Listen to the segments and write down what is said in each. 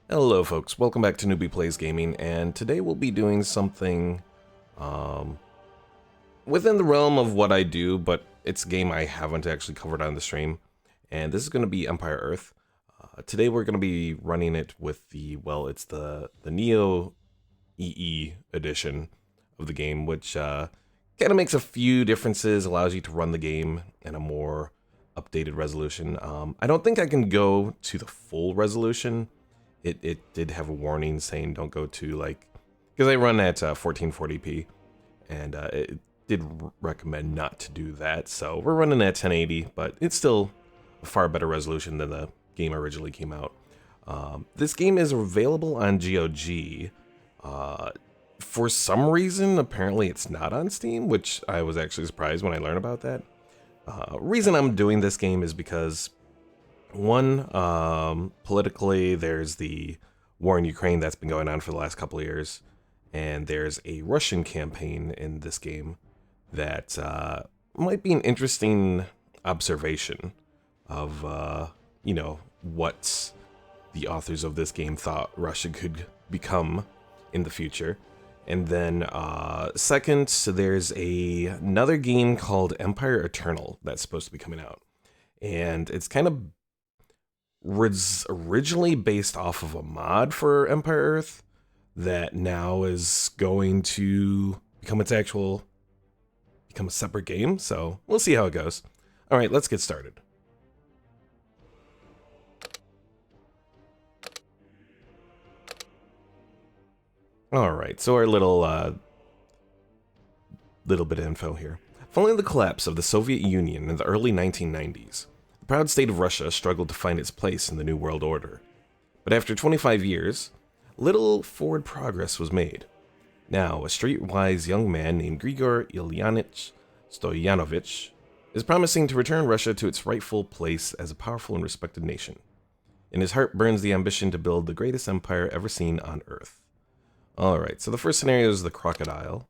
Hello folks, welcome back to Newbie Plays Gaming, and today we'll be doing something um, within the realm of what I do, but it's a game I haven't actually covered on the stream, and this is going to be Empire Earth. Today we're going to be running it with it's the Neo EE edition of the game, which kind of makes a few differences, allows you to run the game in a more updated resolution. I don't think I can go to the full resolution. It did have a warning saying don't go to because I run at 1440p, and it did recommend not to do that. So we're running at 1080, but it's still a far better resolution than the game originally came out. This game is available on GOG. For some reason, apparently it's not on Steam, which I was actually surprised when I learned about that. Reason I'm doing this game is because one, politically, there's the war in Ukraine that's been going on for the last couple of years, and there's a Russian campaign in this game that might be an interesting observation of, what the authors of this game thought Russia could become in the future. And then, second, so there's another game called Empire Eternal that's supposed to be coming out. And it's kind of originally based off of a mod for Empire Earth that now is going to become a separate game. So we'll see how it goes. All right, let's get started. All right, so our little bit of info here. Following the collapse of the Soviet Union in the early 1990s, the proud state of Russia struggled to find its place in the New World Order. But after 25 years, little forward progress was made. Now, a streetwise young man named Grigor Ilyinich Stoyanovich is promising to return Russia to its rightful place as a powerful and respected nation. In his heart burns the ambition to build the greatest empire ever seen on Earth. Alright, so the first scenario is the crocodile.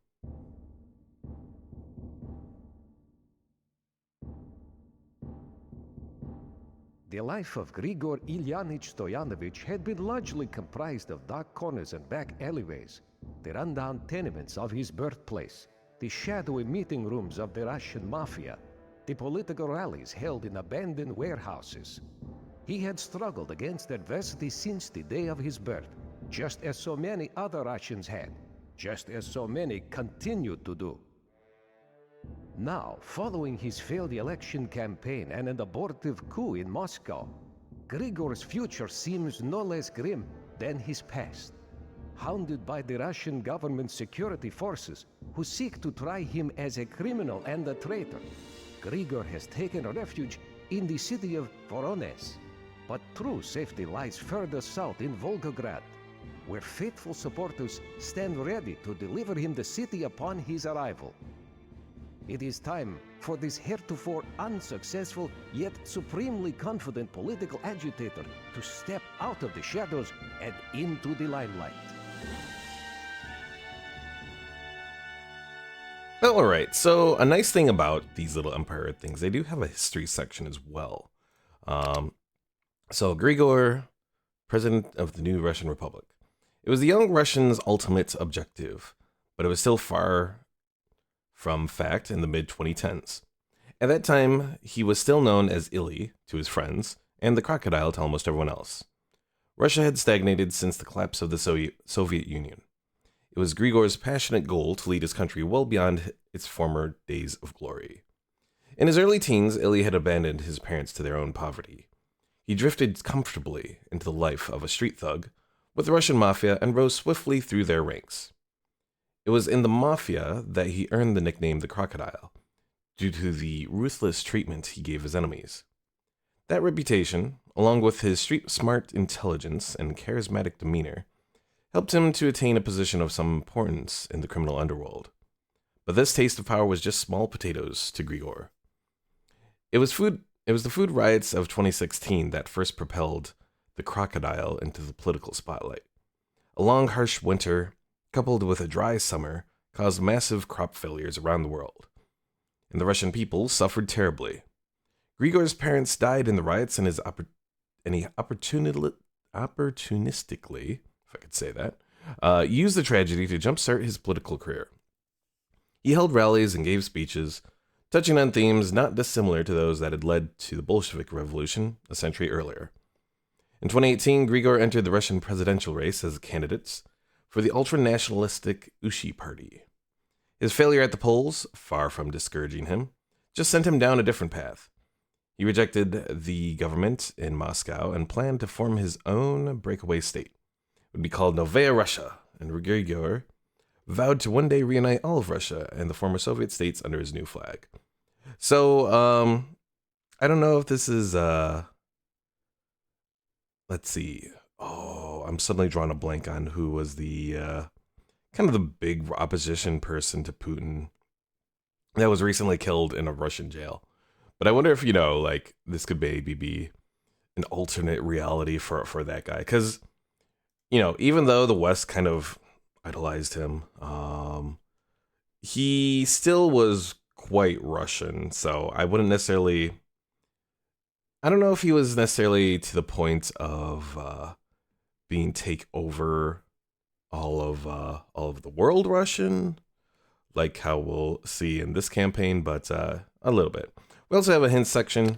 The life of Grigor Ilyinich Stoyanovich had been largely comprised of dark corners and back alleyways, the rundown tenements of his birthplace, the shadowy meeting rooms of the Russian mafia, the political rallies held in abandoned warehouses. He had struggled against adversity since the day of his birth, just as so many other Russians had, just as so many continued to do. Now, following his failed election campaign and an abortive coup in Moscow, Grigor's future seems no less grim than his past. Hounded by the Russian government security forces, who seek to try him as a criminal and a traitor, Grigor has taken refuge in the city of Voronezh. But true safety lies further south in Volgograd, where faithful supporters stand ready to deliver him the city upon his arrival. It is time for this heretofore unsuccessful yet supremely confident political agitator to step out of the shadows and into the limelight. Alright, so a nice thing about these little Empire Earth things, they do have a history section as well. So Grigor, president of the new Russian Republic. It was the young Russian's ultimate objective, but it was still far from fact in the mid-2010s. At that time, he was still known as Illy to his friends, and the crocodile to almost everyone else. Russia had stagnated since the collapse of the Soviet Union. It was Grigor's passionate goal to lead his country well beyond its former days of glory. In his early teens, Illy had abandoned his parents to their own poverty. He drifted comfortably into the life of a street thug with the Russian mafia and rose swiftly through their ranks. It was in the mafia that he earned the nickname the Crocodile, due to the ruthless treatment he gave his enemies. That reputation, along with his street-smart intelligence and charismatic demeanor, helped him to attain a position of some importance in the criminal underworld. But this taste of power was just small potatoes to Grigor. It was the food riots of 2016 that first propelled the Crocodile into the political spotlight. A long, harsh winter, coupled with a dry summer, caused massive crop failures around the world, and the Russian people suffered terribly. Grigor's parents died in the riots, and he opportunistically, if I could say that, used the tragedy to jumpstart his political career. He held rallies and gave speeches, touching on themes not dissimilar to those that had led to the Bolshevik Revolution a century earlier. In 2018, Grigor entered the Russian presidential race as a candidate for the ultra-nationalistic Ushi Party. His failure at the polls, far from discouraging him, just sent him down a different path. He rejected the government in Moscow and planned to form his own breakaway state. It would be called Novaya Russia, and Grigor vowed to one day reunite all of Russia and the former Soviet states under his new flag. So, I don't know if this is, let's see. Oh, I'm suddenly drawing a blank on who was the, kind of the big opposition person to Putin that was recently killed in a Russian jail. But I wonder if, like, this could maybe be an alternate reality for that guy. Because, even though the West kind of idolized him, he still was quite Russian. So I wouldn't necessarily... I don't know if he was necessarily to the point of being take over all of the world Russian, like how we'll see in this campaign, but a little bit. We also have a hint section.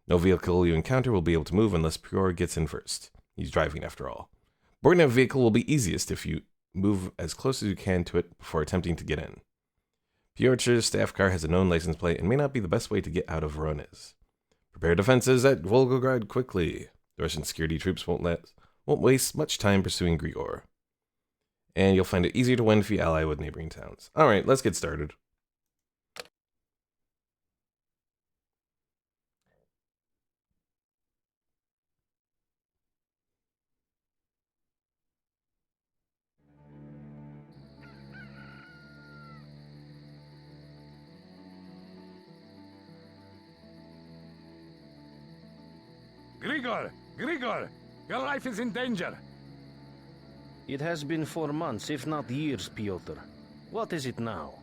No vehicle you encounter will be able to move unless Prior gets in first. He's driving after all. Boarding a vehicle will be easiest if you move as close as you can to it before attempting to get in. Piotr's staff car has a known license plate and may not be the best way to get out of Voronezh. Prepare defenses at Volgograd quickly. The Russian security troops won't waste much time pursuing Grigor. And you'll find it easier to win if you ally with neighboring towns. Alright, let's get started. Grigor, your life is in danger. It has been for months, if not years, Pyotr. What is it now?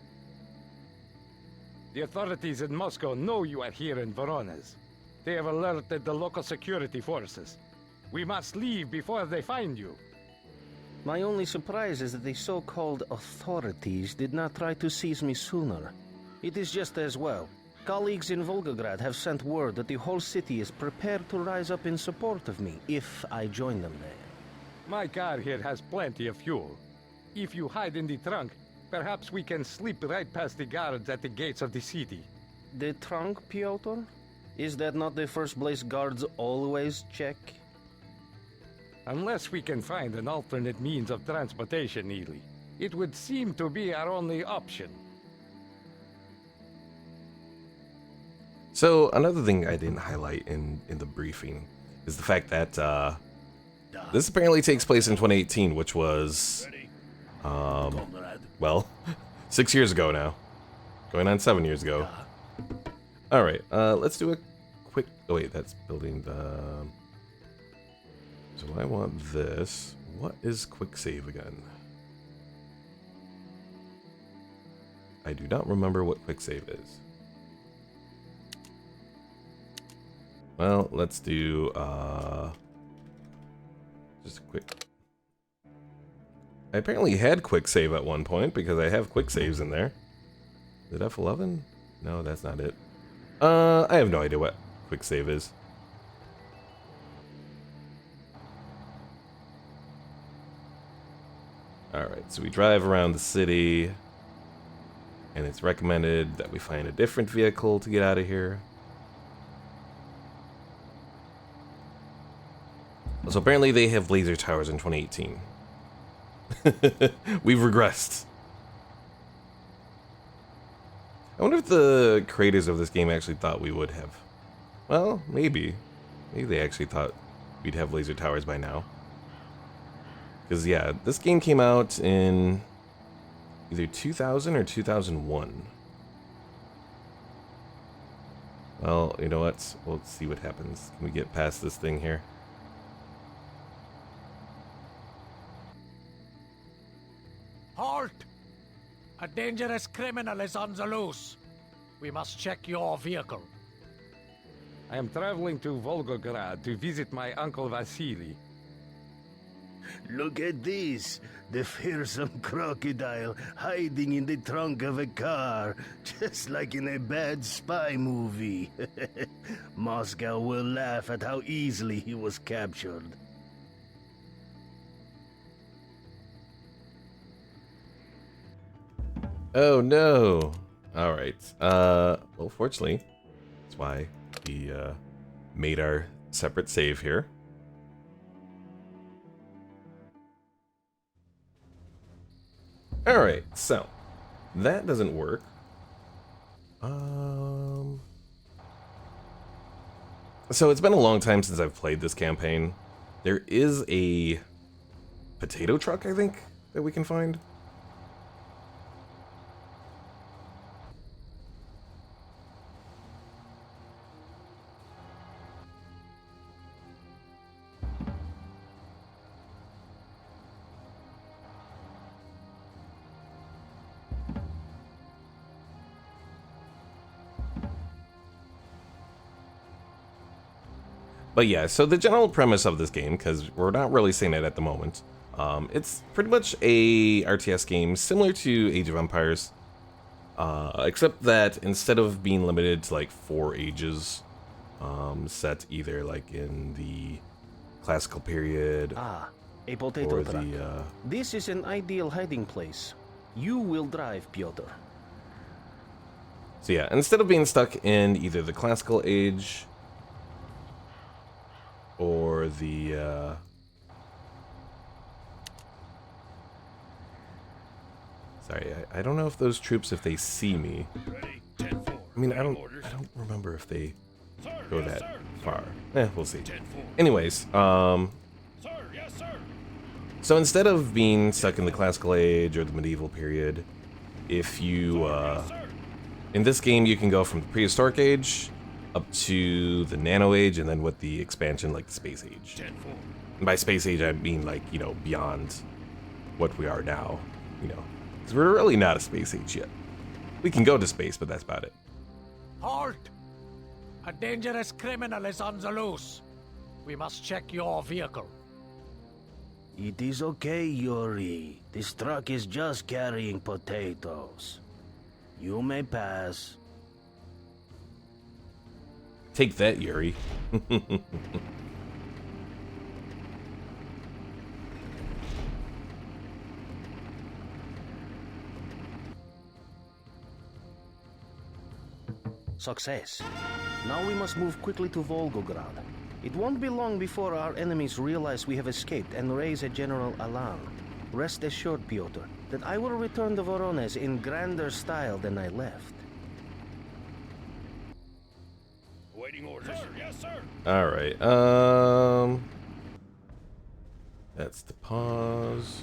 The authorities in Moscow know you are here in Voronezh. They have alerted the local security forces. We must leave before they find you. My only surprise is that the so-called authorities did not try to seize me sooner. It is just as well. Colleagues in Volgograd have sent word that the whole city is prepared to rise up in support of me, if I join them there. My car here has plenty of fuel. If you hide in the trunk, perhaps we can slip right past the guards at the gates of the city. The trunk, Pyotr? Is that not the first place guards always check? Unless we can find an alternate means of transportation, Ely, it would seem to be our only option. So another thing I didn't highlight in the briefing is the fact that this apparently takes place in 2018, which was, well, 6 years ago now. Going on 7 years ago. Alright, let's do a quick... Oh wait, that's building the... So I want this. What is quick save again? I do not remember what quick save is. Well, let's do, just a quick... I apparently had quick save at one point, because I have quick saves in there. Is it F11? No, that's not it. I have no idea what quick save is. Alright, so we drive around the city, and it's recommended that we find a different vehicle to get out of here. So apparently they have laser towers in 2018. We've regressed. I wonder if the creators of this game actually thought we would have. Well, maybe. Maybe they actually thought we'd have laser towers by now. Because, yeah, this game came out in either 2000 or 2001. Well, you know what? We'll see what happens. Can we get past this thing here? Halt! A dangerous criminal is on the loose. We must check your vehicle. I am traveling to Volgograd to visit my uncle Vasily. Look at this. The fearsome crocodile hiding in the trunk of a car, just like in a bad spy movie. Moscow will laugh at how easily he was captured. Oh no. All right. Well, fortunately, that's why we made our separate save here. All right. So that doesn't work. So it's been a long time since I've played this campaign. There is a potato truck, I think, that we can find. But yeah, so the general premise of this game, because we're not really saying it at the moment, it's pretty much a RTS game similar to Age of Empires, except that instead of being limited to like 4 ages, set either like in the classical period A potato or truck. the This is an ideal hiding place. You will drive, Piotr. so yeah, instead of being stuck in either the classical age or the sorry, I don't know if those troops, if they see me. I mean, I don't remember if they go that far. We'll see. Anyways, so instead of being stuck in the classical age or the medieval period, if you in this game you can go from the prehistoric age up to the nano age, and then with the expansion, like the space age. And by space age, I mean like, you know, beyond what we are now, you know, because we're really not a space age yet. We can go to space, but that's about it. Halt! A dangerous criminal is on the loose. We must check your vehicle. It is okay, Yuri. This truck is just carrying potatoes. You may pass. Take that, Yuri. Success. Now we must move quickly to Volgograd. It won't be long before our enemies realize we have escaped and raise a general alarm. Rest assured, Piotr, that I will return to Voronezh in grander style than I left. Waiting orders. Sir, yes, sir. All right. That's the pause.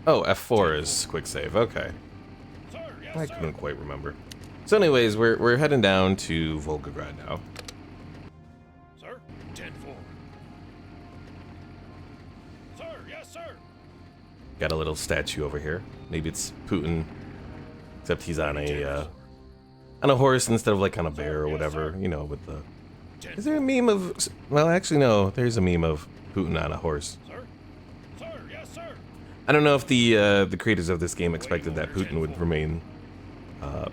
Oh, F4 is quick save. Okay. Sir, yes, I couldn't quite remember. So anyways, we're heading down to Volgograd now. Sir, 10-4. Sir, yes, sir. Got a little statue over here. Maybe it's Putin, except he's on a horse instead of like on a bear or whatever. You know, with the. Is there a meme of? Well, actually, no. There's a meme of Putin on a horse. Sir, sir, yes, sir. I don't know if the creators of this game expected that Putin would remain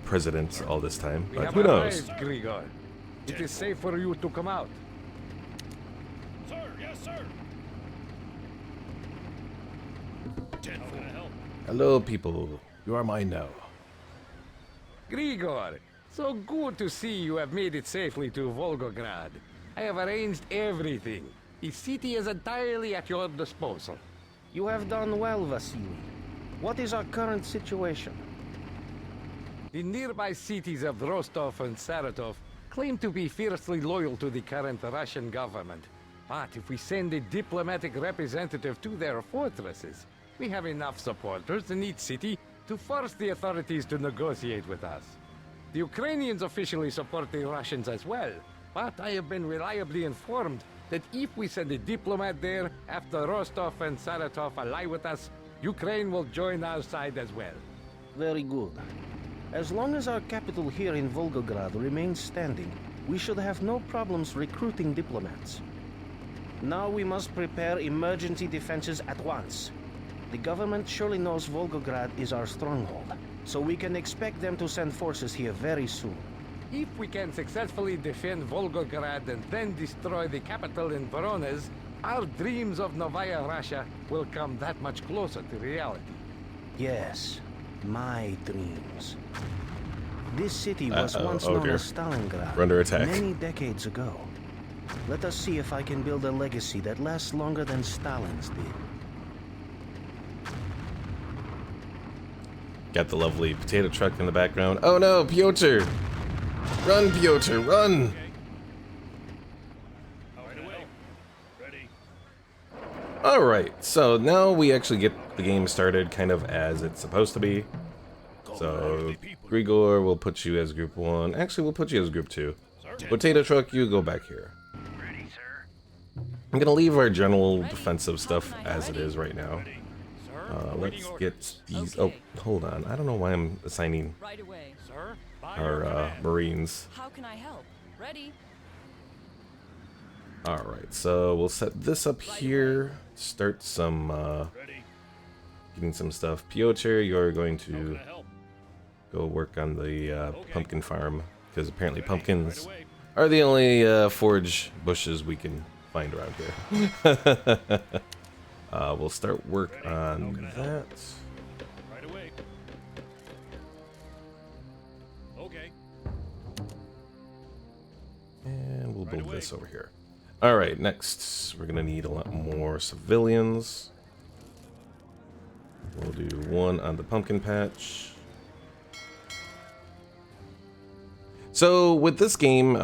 president all this time, We but have who knows? arrived, Grigor. It is safe for you to come out. Sir, yes, sir. 10-4. Hello, people. You are mine now. Grigor, so good to see you have made it safely to Volgograd. I have arranged everything. The city is entirely at your disposal. You have done well, Vasily. What is our current situation? The nearby cities of Rostov and Saratov claim to be fiercely loyal to the current Russian government. But if we send a diplomatic representative to their fortresses, we have enough supporters in each city to force the authorities to negotiate with us. The Ukrainians officially support the Russians as well, but I have been reliably informed that if we send a diplomat there after Rostov and Saratov ally with us, Ukraine will join our side as well. Very good. As long as our capital here in Volgograd remains standing, we should have no problems recruiting diplomats. Now we must prepare emergency defenses at once. The government surely knows Volgograd is our stronghold, so we can expect them to send forces here very soon. If we can successfully defend Volgograd and then destroy the capital in Voronezh, our dreams of Novaya Russia will come that much closer to reality. Yes, my dreams. This city was once oh known dear. as Stalingrad We're under attack. many decades ago. Let us see if I can build a legacy that lasts longer than Stalin's did. Got the lovely potato truck in the background. Oh no, Piotr! Run, Piotr, run! Alright, so now we actually get the game started kind of as it's supposed to be. So, Grigor, will put you as group 1. Actually, we'll put you as group 2. Potato truck, you go back here. I'm gonna leave our general defensive stuff as it is right now. Let's get these. Oh, hold on. I don't know why I'm assigning Right away. our Marines. How can I help? Ready? Alright, so we'll set this up here. Start some, getting some stuff. Piotr, you're going to go work on the pumpkin farm, because apparently pumpkins are the only forage bushes we can find around here. We'll start work on that. And we'll build this over here. Alright, next we're gonna need a lot more civilians. We'll do one on the pumpkin patch. So with this game,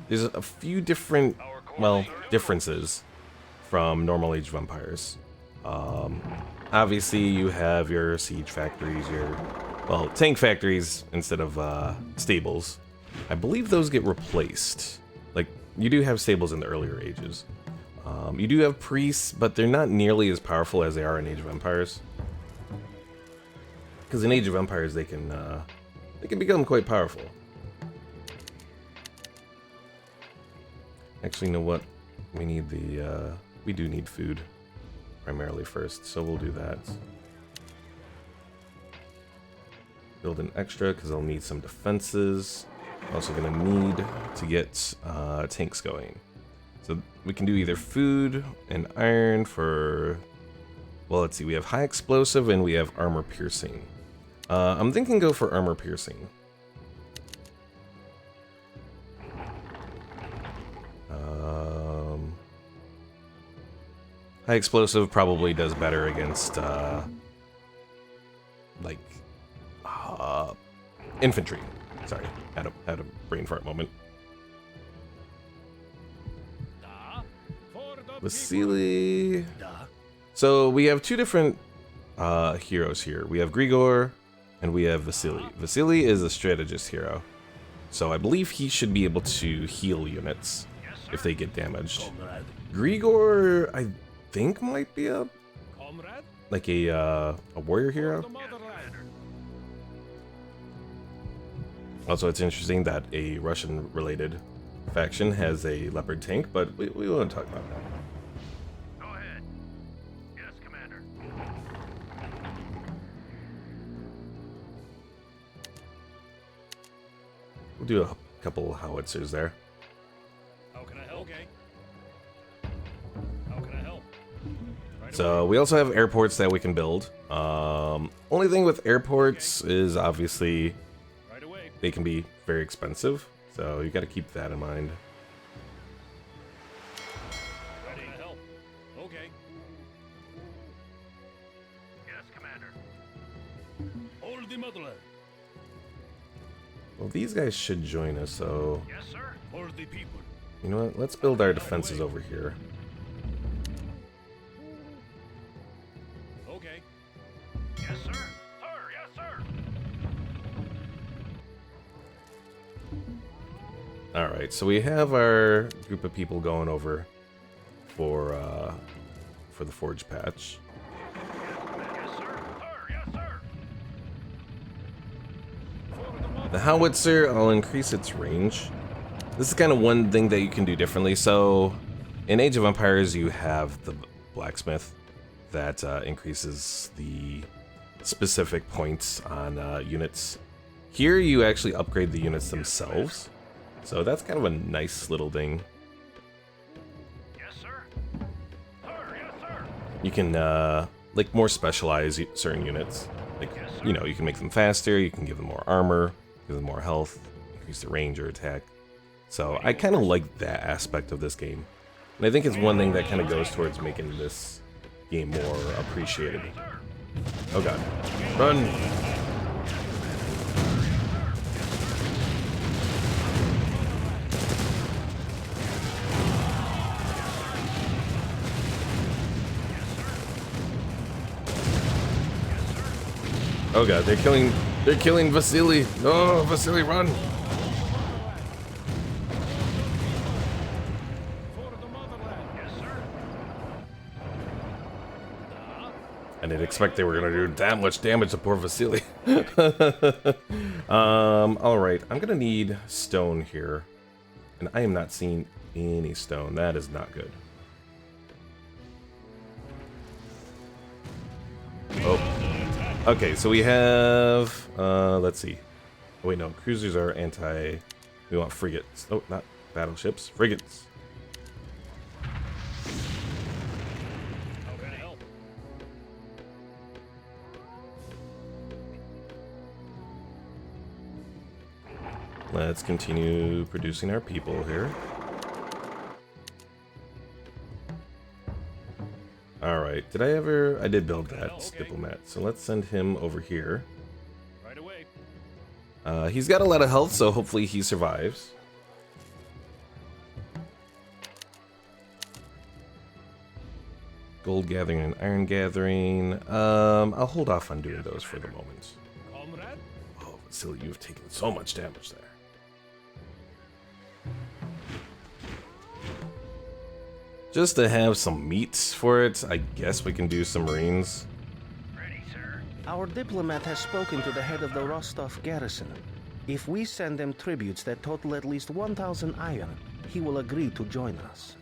there's a few different, well, differences from normal Age of Empires. Obviously you have your siege factories, your, well, tank factories instead of stables. I believe those get replaced. Like, you do have stables in the earlier ages. You do have priests, but they're not nearly as powerful as they are in Age of Empires. Because in Age of Empires, they can become quite powerful. Actually, you know what? We need the we do need food primarily first, so we'll do that. Build an extra because I'll need some defenses. I'm also gonna need to get tanks going. So we can do either food and iron for, well, let's see, we have high explosive and we have armor piercing. I'm thinking go for armor piercing. High explosive probably does better against like infantry. Sorry, had a brain fart moment. Vasily. So we have two different heroes here. We have Grigor and we have Vasily. Vasily is a strategist hero, so I believe he should be able to heal units if they get damaged. Grigor, I think, might be a warrior hero. Also, it's interesting that a Russian-related faction has a leopard tank, but we won't talk about that. Go ahead. Yes, Commander. We'll do a couple howitzers there. How can I help? Okay. How can I help? So we also have airports that we can build. Only thing with airports is obviously they can be very expensive, so you got to keep that in mind. Ready to help. Okay. Yes, Commander. Hold the motherland. Well, these guys should join us, so Yes, sir. For the people. you know what? Let's build our defenses over here. Okay. Yes, sir. Sir, yes, sir. Alright, so we have our group of people going over for the forge patch. Yes, sir. Sir, yes, sir. The howitzer, I'll increase its range. This is kind of one thing that you can do differently. So in Age of Empires, you have the blacksmith that increases the specific points on units. Here, you actually upgrade the units themselves, so that's kind of a nice little thing. Yes, sir. Sir, yes, sir. You can like more specialize certain units. Like, you know, you can make them faster, you can give them more armor, give them more health, increase their range or attack. So I kind of like that aspect of this game. And I think it's one thing that kind of goes towards making this game more appreciated. Oh god. Run! Oh god, they're killing Vasily. Oh, Vasily, run! I didn't expect they were gonna do that much damage to poor Vasily. Alright, I'm gonna need stone here. And I am not seeing any stone. That is not good. Oh. Okay, so we have, let's see. Oh, wait, no, cruisers are anti, we want frigates. Oh, not battleships, frigates. Let's continue producing our people here. Alright, did I ever... I did build that diplomat, so let's send him over here. Right away. He's got a lot of health, so hopefully he survives. Gold gathering and iron gathering. I'll hold off on doing those for the moment. Comrade? Oh, Vasily, you've taken so much damage there. Just to have some meat for it, I guess we can do some Marines. Ready, sir. Our diplomat has spoken to the head of the Rostov garrison. If we send them tributes that total at least 1,000 iron, he will agree to join us.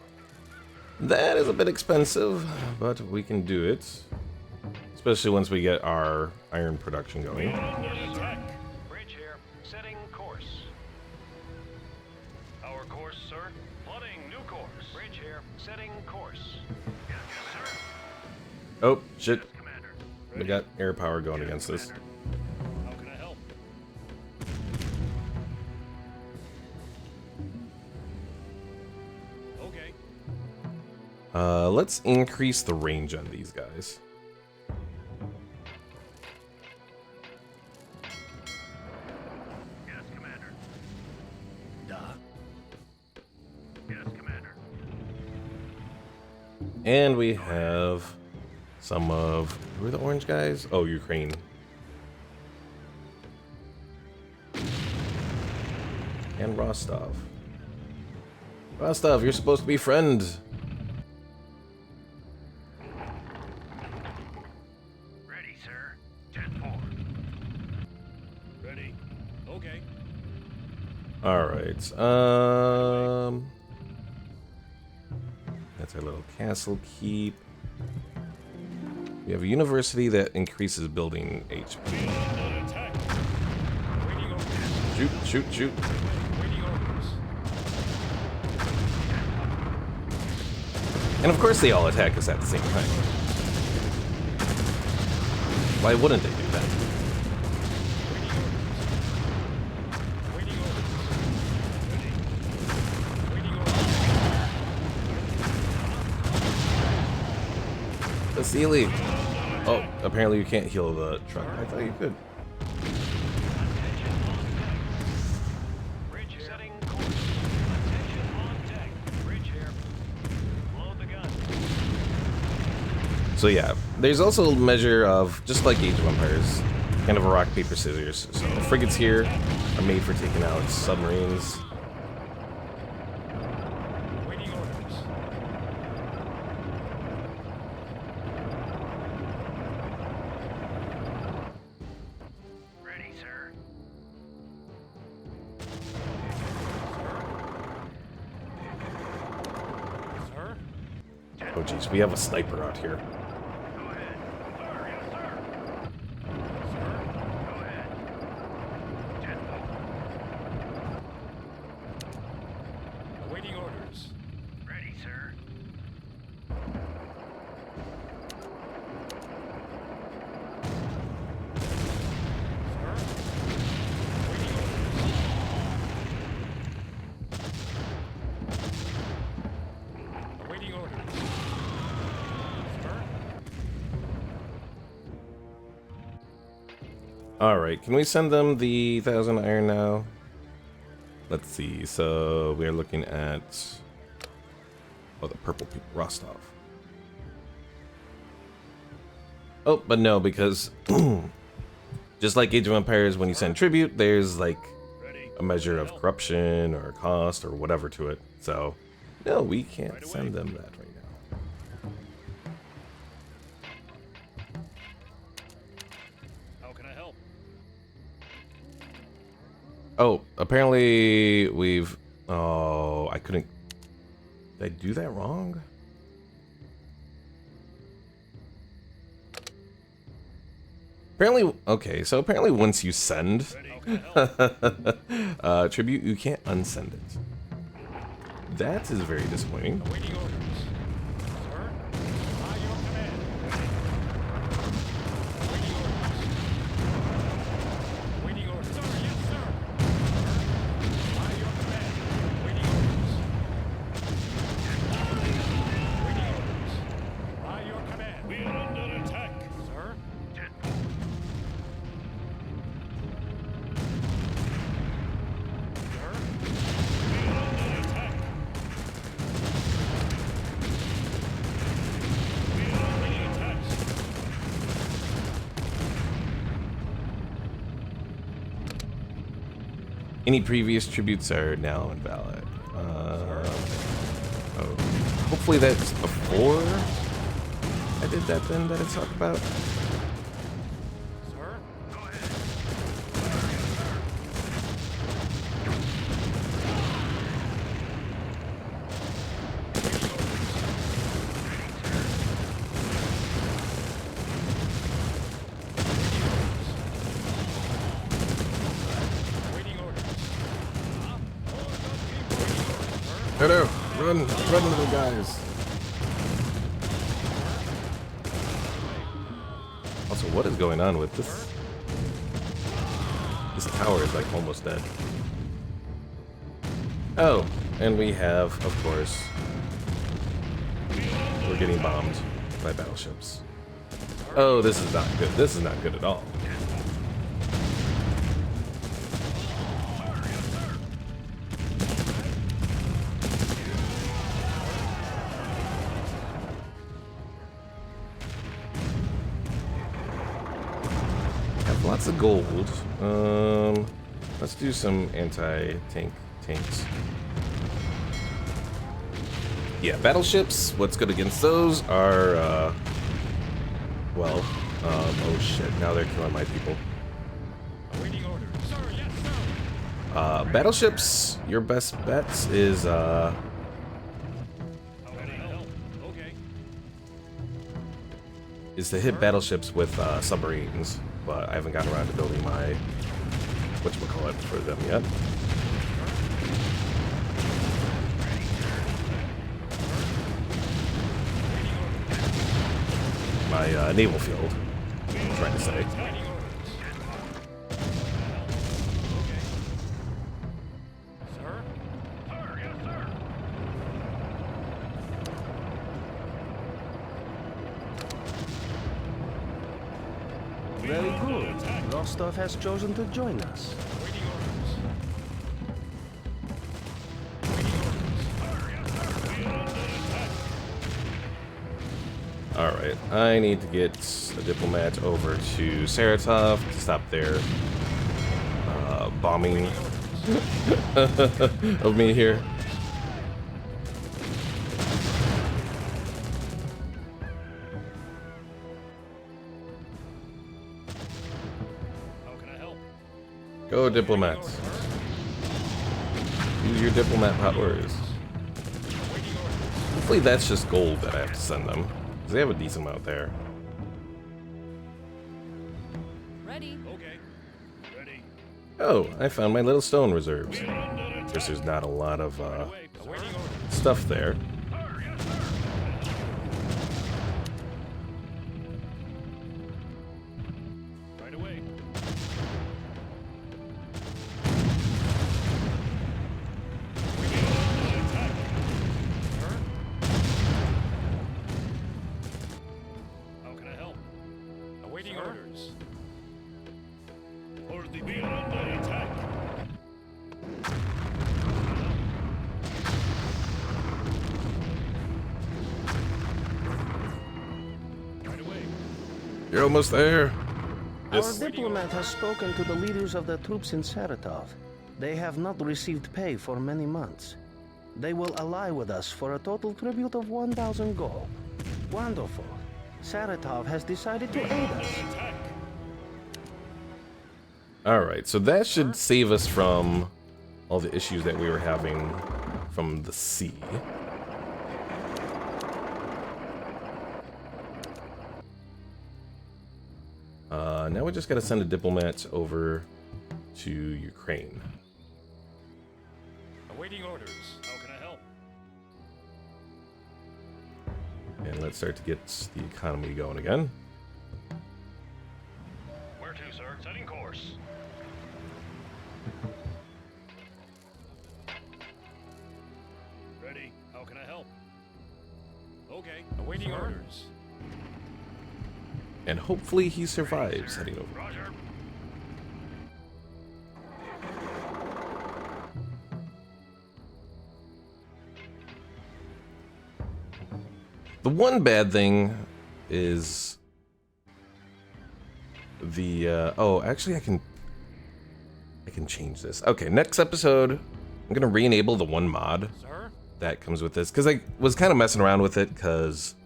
That is a bit expensive, but we can do it. Especially once we get our iron production going. Bridge here. Setting course. Our course, sir. Plotting new course. Bridge here. Setting course. Yes, sir. Oh, shit. Commander. We got air power going against us. How can I help? Okay. Let's increase the range on these guys. Yes, Commander. Yes, Commander. And we have some of... Who are the orange guys? Oh, Ukraine. And Rostov. Rostov, you're supposed to be friend. Ready, sir. 10-4. Ready. Okay. Alright, that's our little castle keep. We have a university that increases building HP. Attack. Shoot, shoot, shoot. Waiting orders. And of course they all attack us at the same time. Why wouldn't they do that? Waiting orders. Ready. Waiting orders. Vasily! Oh, apparently you can't heal the truck. I thought you could. Bridge setting course. Attention on deck. Bridge here. Load the gun. So yeah, there's also a measure of, just like Age of Empires, kind of a rock, paper, scissors. So frigates here are made for taking out submarines. Waiting orders. Ready, sir. Sir? Oh geez, we have a sniper out here. Awaiting orders. Ready, sir. Awaiting orders. Sir? All right, can we send them the 1,000 iron now? Let's see. So we are looking at the purple people, Rostov. Oh, but no, because just like Age of Empires, when you send tribute, there's like a measure of corruption or cost or whatever to it. So no, we can't send them that right now. How can I help? Oh, apparently we've... Oh, I couldn't... Did I do that wrong? Apparently... Okay, so apparently once you send tribute, you can't unsend it. That is very disappointing. Awaiting orders. Sir? By your command. Awaiting orders. Awaiting orders. Sir, yes, sir. By your command. Awaiting orders. Awaiting orders. By your command. We are under attack. Sir? Sir? We are under attack. We are already attacked. Any previous tributes are now invalid. Oh, hopefully that's before I did that then that I talked about. Sir? Awaiting orders. Hello, run, little guys. Also, what is going on with this? This tower is like almost dead. Oh, and we have, of course, we're getting bombed by battleships. Oh, this is not good. This is not good at all. Have lots of gold. Let's do some tanks. Yeah, battleships. What's good against those are, well, oh shit! Now they're killing my people. Awaiting orders. Sir, yes, sir. Battleships. Your best bets is How can I help? Okay. is to hit battleships with submarines, but I haven't gotten around to building my whatchamacallit for them yet. My naval field, I'm trying to say. Awaiting orders. Sir? Sir, yes, sir. Very good. Rostov has chosen to join us. Awaiting orders. All right, I need to get a diplomat over to Saratov to stop their bombing of me here. How can I help? Go, diplomats. Use your diplomat powers. Awaiting orders. Hopefully that's just gold that I have to send them, because they have a decent amount there. Ready. Okay. Ready. Oh, I found my little stone reserves. We're under Guess attack. there's not a lot of Away. Awaiting orders. stuff there. Sir, yes, sir. Right away. We get under attack. Sir? How can I help? Awaiting orders. Or the we are under attack. Right away. You're almost there. Our Yes. diplomat has spoken to the leaders of the troops in Saratov. They have not received pay for many months. They will ally with us for a total tribute of 1,000 gold. Wonderful. Saratov has decided to aid us. Attack. Alright, so that should save us from all the issues that we were having from the sea. Now we just gotta send a diplomat over to Ukraine. Awaiting orders. How can I help? And let's start to get the economy going again. Where to, sir? Setting course. Ready. How can I help? Okay. Awaiting orders. And hopefully he survives heading over. Roger. The one bad thing is the oh, actually I can change this. Okay, next episode I'm gonna re-enable the one mod Sir? that comes with this, because I was kind of messing around with it, because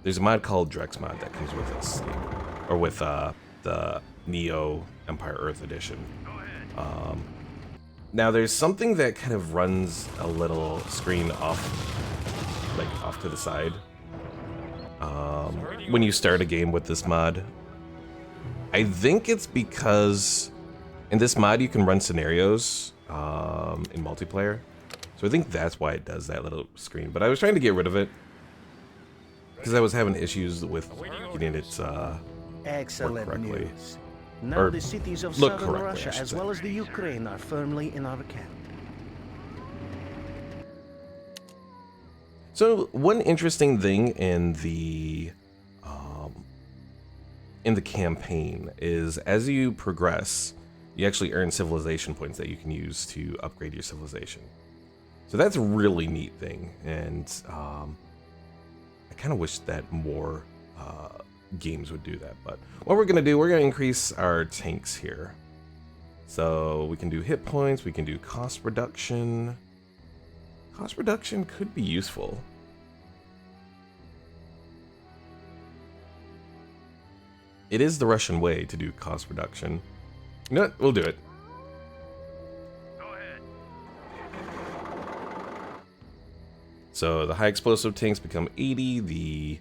there's a mod called Drex mod that comes with this, or with the Neo Empire Earth edition. Now there's something that kind of runs a little screen off, like off to the side, when you start a game with this mod. I think it's because in this mod you can run scenarios in multiplayer, so I think that's why it does that little screen. But I was trying to get rid of it because I was having issues with getting it Excellent correctly. news. Now Or the cities of look southern correctly, I Russia, should as say. well as the Ukraine, are firmly in our camp. So one interesting thing in the campaign is, as you progress, you actually earn civilization points that you can use to upgrade your civilization. So that's a really neat thing, and I kind of wish that more games would do that. But what we're gonna do, we're gonna increase our tanks here. So we can do hit points, we can do cost reduction. Cost reduction could be useful. It is the Russian way to do cost reduction. You know what? We'll do it. Go ahead. So the high explosive tanks become 80, the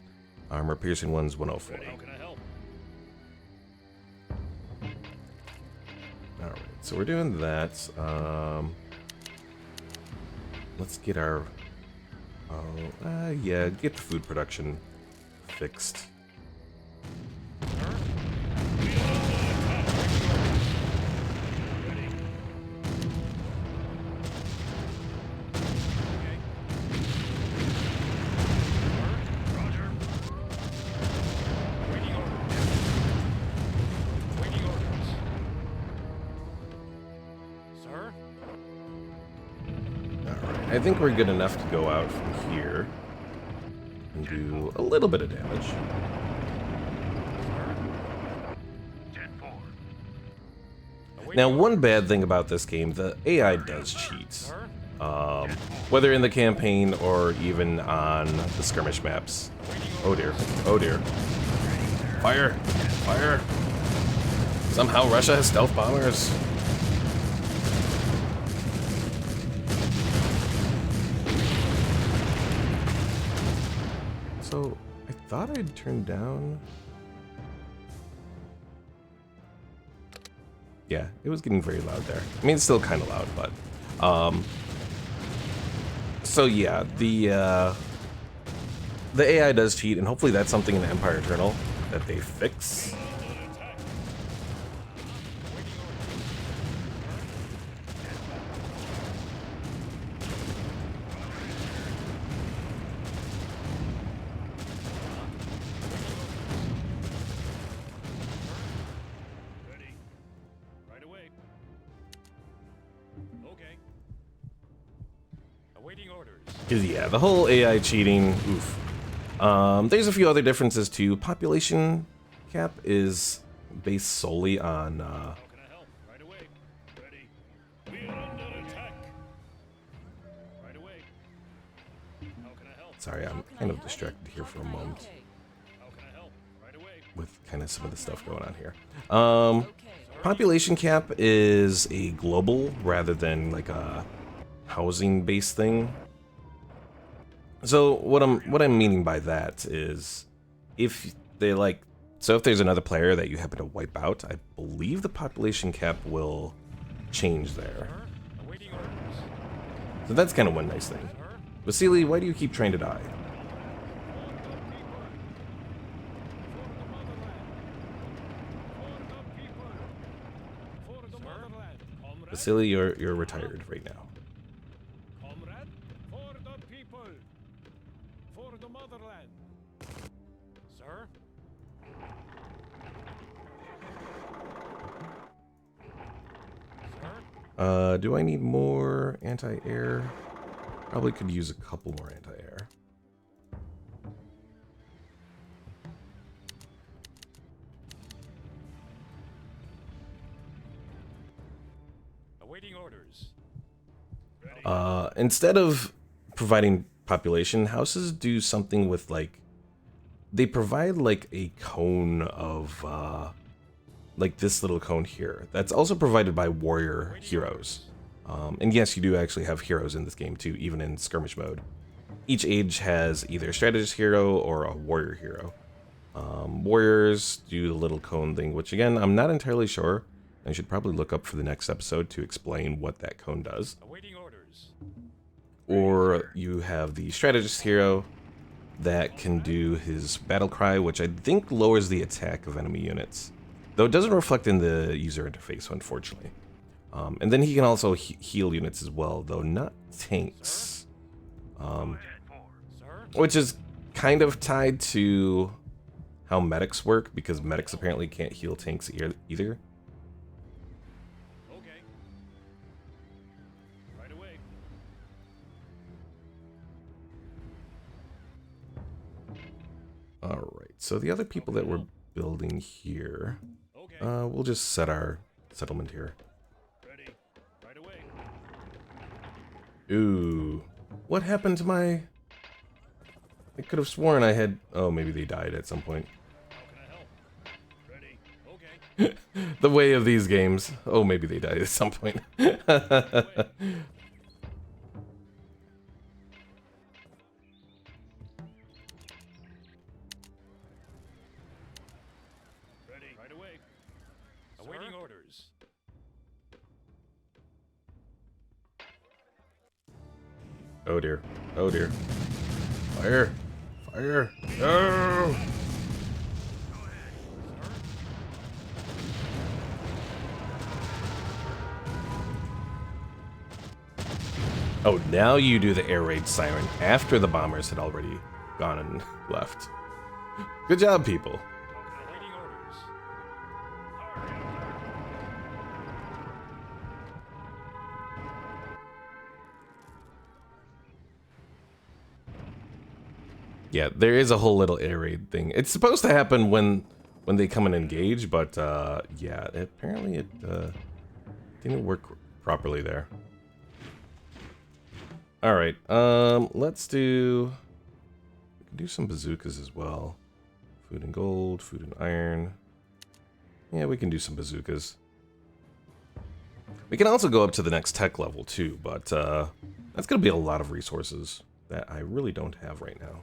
armor piercing ones 104. How can I help? Alright, so we're doing that. Let's get our... yeah, get the food production fixed. I think we're good enough to go out from here and do a little bit of damage. Now, one bad thing about this game, the AI does cheat. Whether in the campaign or even on the skirmish maps. Oh dear, oh dear. Fire, fire. Somehow Russia has stealth bombers. So, I thought I'd turn down... Yeah, it was getting very loud there. I mean, it's still kind of loud, but... So yeah, the AI does cheat, and hopefully that's something in the Empire Eternal that they fix. Ready. Right away. Okay. Awaiting orders. Because yeah, the whole AI cheating, oof. There's a few other differences too. Population cap is based solely on How can I help? Right away. Ready. We are under attack. Right away. How can I help? sorry, I'm kind of distracted here for a moment Okay. How can I help? Right away. with kind of some of the stuff going on here. Okay. Population cap is a global rather than like a housing based thing. So what I'm meaning by that is if they like, so if there's another player that you happen to wipe out, I believe the population cap will change there. Awaiting orders. So that's kind of one nice thing. Vasily, why do you keep trying to die? For the motherland. Comrade. Vasily, you're retired right now. Comrade. For the people. For the motherland. Sir. Sir. Do I need more anti-air? Probably could use a couple more anti-air. Awaiting orders. Instead of providing population, houses do something with like, they provide like a cone of, like this little cone here. That's also provided by warrior heroes. And yes, you do actually have heroes in this game too, even in skirmish mode. Each age has either a strategist hero or a warrior hero. Warriors do the little cone thing, which again, I'm not entirely sure. I should probably look up for the next episode to explain what that cone does. Awaiting orders. Or you have the strategist hero that can do his battle cry, which I think lowers the attack of enemy units. Though it doesn't reflect in the user interface, unfortunately. And then he can also heal units as well, though not tanks. Sir. Which is kind of tied to how medics work, because medics apparently can't heal tanks either. Okay. Right away. Alright, so the other people that we're building here, Okay. we'll just set our settlement here. Ready. Right away. Ooh, what happened to my... I could have sworn I had... Oh, maybe they died at some point. How can I help? Ready. Okay. The way of these games. Oh, maybe they died at some point. Ready. Right away. Awaiting orders. Oh dear. Oh dear. Fire! Fire! No! Oh, now you do the air raid siren after the bombers had already gone and left. Good job, people. Awaiting orders. Yeah, there is a whole little air raid thing. It's supposed to happen when they come and engage, but yeah, apparently it didn't work properly there. All right, let's do. We can do some bazookas as well. Food and gold, food and iron. Yeah, we can do some bazookas. We can also go up to the next tech level too, but that's gonna be a lot of resources that I really don't have right now.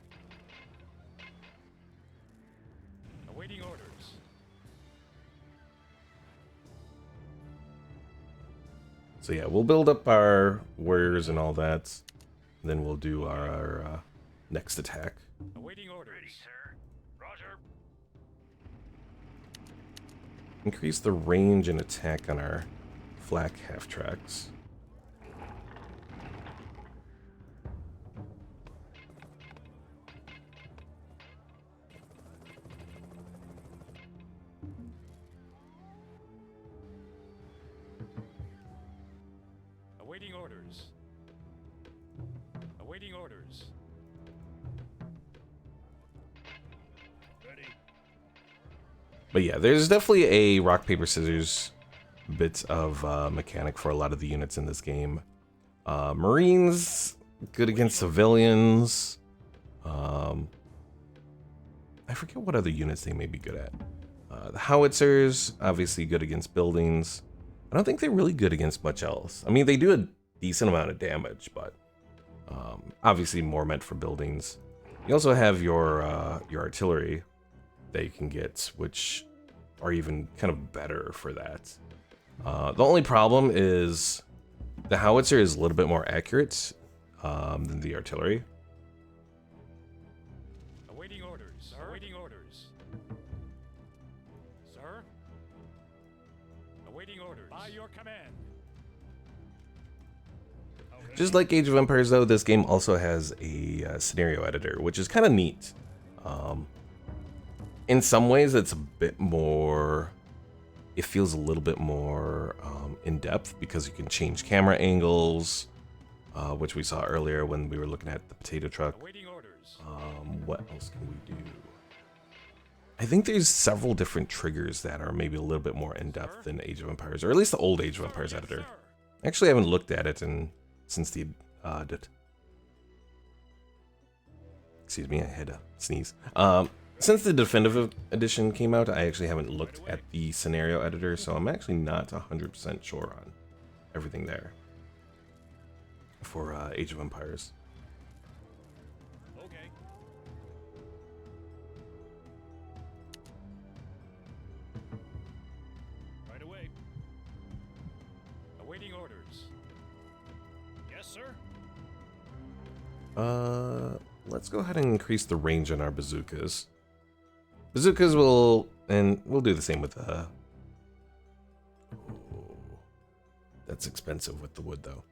So yeah, we'll build up our warriors and all that. Then we'll do our next attack. Awaiting orders. Ready, sir. Roger. Increase the range and attack on our flak half-tracks. Awaiting orders. Awaiting orders. Ready. But yeah, there's definitely a rock, paper, scissors bit of mechanic for a lot of the units in this game. Marines, good against civilians. I forget what other units they may be good at. The howitzers, obviously good against buildings. I don't think they're really good against much else. I mean, they do a decent amount of damage, but obviously more meant for buildings. You also have your artillery that you can get, which are even kind of better for that. The only problem is the howitzer is a little bit more accurate than the artillery. Awaiting orders. Sir? Awaiting orders. Sir? Awaiting orders. By your command. Just like Age of Empires, though, this game also has a scenario editor, which is kind of neat. In some ways, it's a bit more... It feels a little bit more in-depth because you can change camera angles, which we saw earlier when we were looking at the potato truck. Awaiting orders. What else can we do? I think there's several different triggers that are maybe a little bit more in-depth than Age of Empires, or at least the old Age of Empires editor. Actually, I haven't looked at it since the... Excuse me, I had to sneeze. Since the Definitive Edition came out, I actually haven't looked at the scenario editor, so I'm actually not 100% sure on everything there for Age of Empires. Okay. Right away. Awaiting orders. Yes, sir. Let's go ahead and increase the range on our bazookas. Bazookas will, and we'll do the same with the... Oh, that's expensive with the wood, though.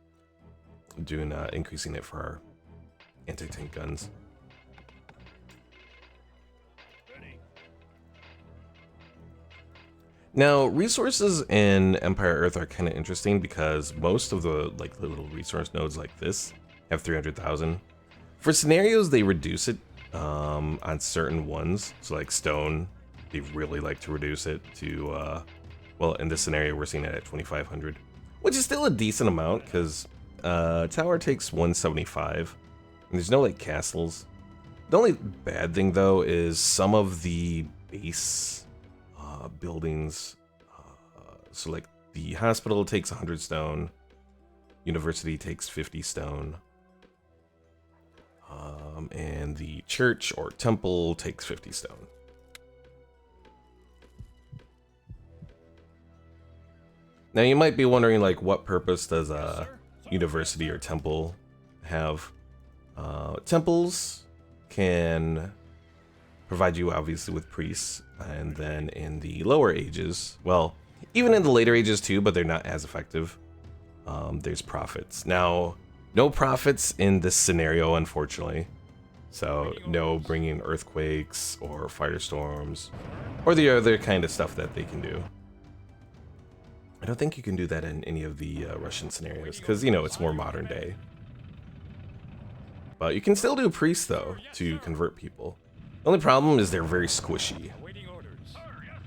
Doing increasing it for our anti-tank guns. Ready. Now, resources in Empire Earth are kind of interesting because most of the little resource nodes like this have 300,000. For scenarios, they reduce it on certain ones. So like stone, they really like to reduce it to, well, in this scenario, we're seeing it at 2,500, which is still a decent amount because tower takes 175. And there's no like castles. The only bad thing though is some of the base buildings. So like the hospital takes 100 stone, university takes 50 stone. And the church or temple takes 50 stone. Now you might be wondering, like, what purpose does a university or temple have? Temples can provide you obviously with priests, and then in the lower ages, well, even in the later ages too, but they're not as effective. There's prophets. Now, no prophets in this scenario, unfortunately. So, no bringing earthquakes or firestorms or the other kind of stuff that they can do. I don't think you can do that in any of the Russian scenarios because, you know, it's more modern day. But you can still do priests, though, to convert people. The only problem is they're very squishy. Awaiting orders. Sir, yes,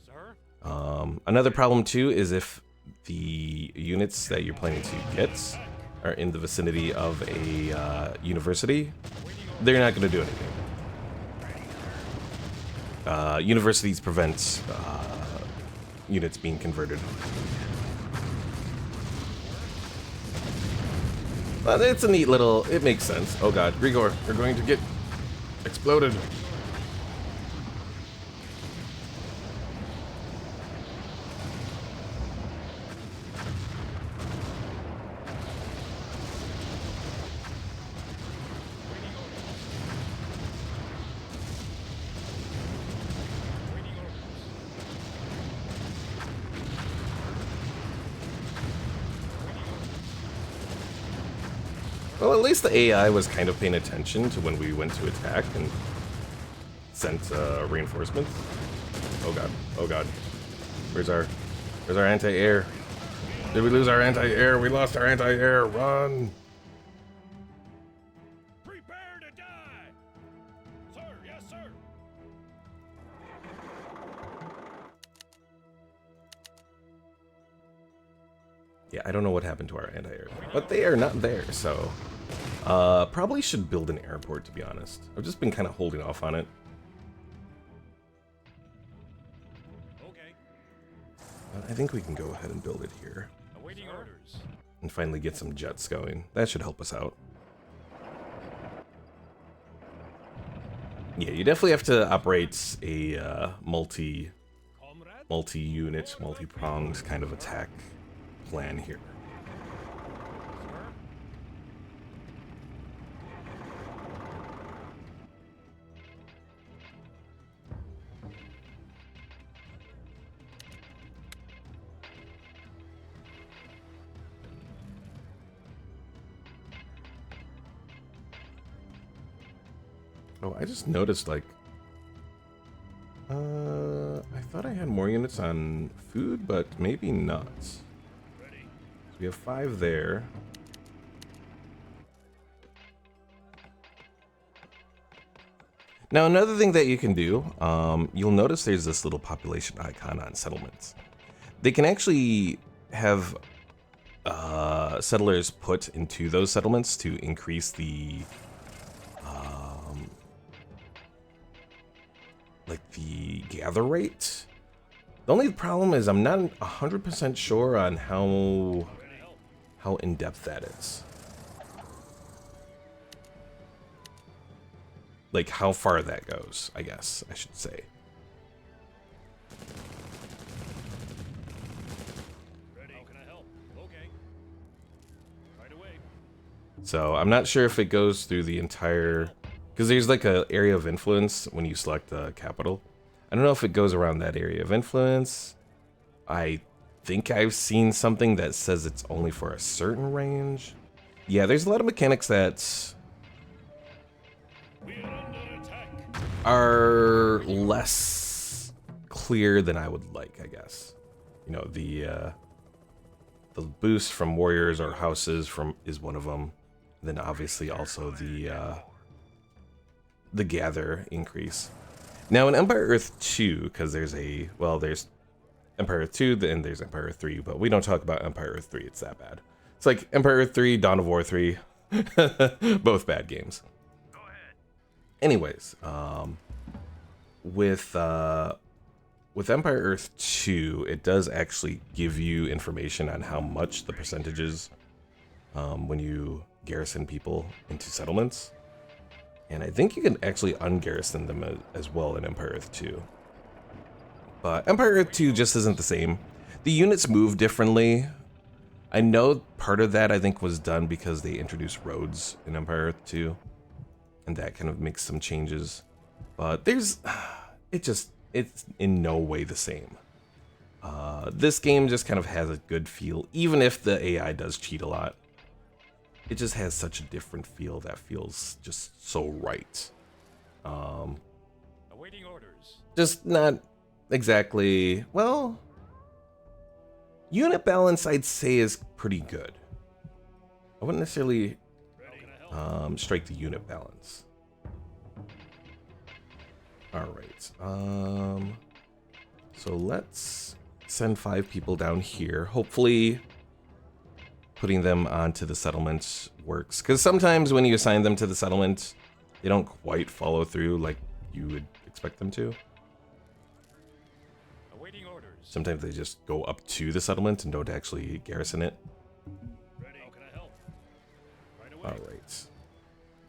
sir. Sir? Another problem, too, is if the units that you're planning to get are in the vicinity of a university, they're not going to do anything. Universities prevent units being converted. But it's a neat little... It makes sense. Oh god, Grigor, we're going to get exploded. Well, at least the AI was kind of paying attention to when we went to attack and sent reinforcements. Oh god, oh god. Where's our anti-air? Did we lose our anti-air? We lost our anti-air. Run! Prepare to die! Sir, yes, sir! Yeah, I don't know what happened to our anti-air, but they are not there, so probably should build an airport, to be honest. I've just been kind of holding off on it. Okay. I think we can go ahead and build it here Awaiting orders. and finally get some jets going. That should help us out. Yeah, you definitely have to operate a multi-unit, multi-pronged kind of attack plan here. Oh, I just noticed, like, I thought I had more units on food, but maybe not. So we have 5 there. Now, another thing that you can do, you'll notice there's this little population icon on settlements. They can actually have settlers put into those settlements to increase the like the gather rate. The only problem is I'm not 100% sure on how in depth that is. Like how far that goes, I guess I should say. Ready. How can I help? Okay. Right away. So I'm not sure if it goes through the entire, because there's like a area of influence when you select the capital. I don't know if it goes around that area of influence. I think I've seen something that says it's only for a certain range. Yeah, there's a lot of mechanics that We are under attack. are less clear than I would like, I guess. You know, the boost from warriors or houses is one of them. Then obviously also the gather increase. Now in Empire Earth 2, because there's Empire Earth 2, then there's Empire Earth 3, but we don't talk about Empire Earth 3, it's that bad. It's like Empire Earth 3, Dawn of War 3, both bad games. Anyways, with Empire Earth 2, it does actually give you information on how much the percentages when you garrison people into settlements. And I think you can actually ungarrison them as well in Empire Earth 2. But Empire Earth 2 just isn't the same. The units move differently. I know part of that I think was done because they introduced roads in Empire Earth 2. And that kind of makes some changes. But it's in no way the same. This game just kind of has a good feel, even if the AI does cheat a lot. It just has such a different feel that feels just so right. Awaiting orders. Just not exactly, well, unit balance I'd say is pretty good. I wouldn't necessarily strike the unit balance. All right. So let's send 5 people down here. Hopefully putting them onto the settlement works, because sometimes when you assign them to the settlement, they don't quite follow through like you would expect them to. Awaiting orders. Sometimes they just go up to the settlement and don't actually garrison it. Ready. How can I help? Right away. All right.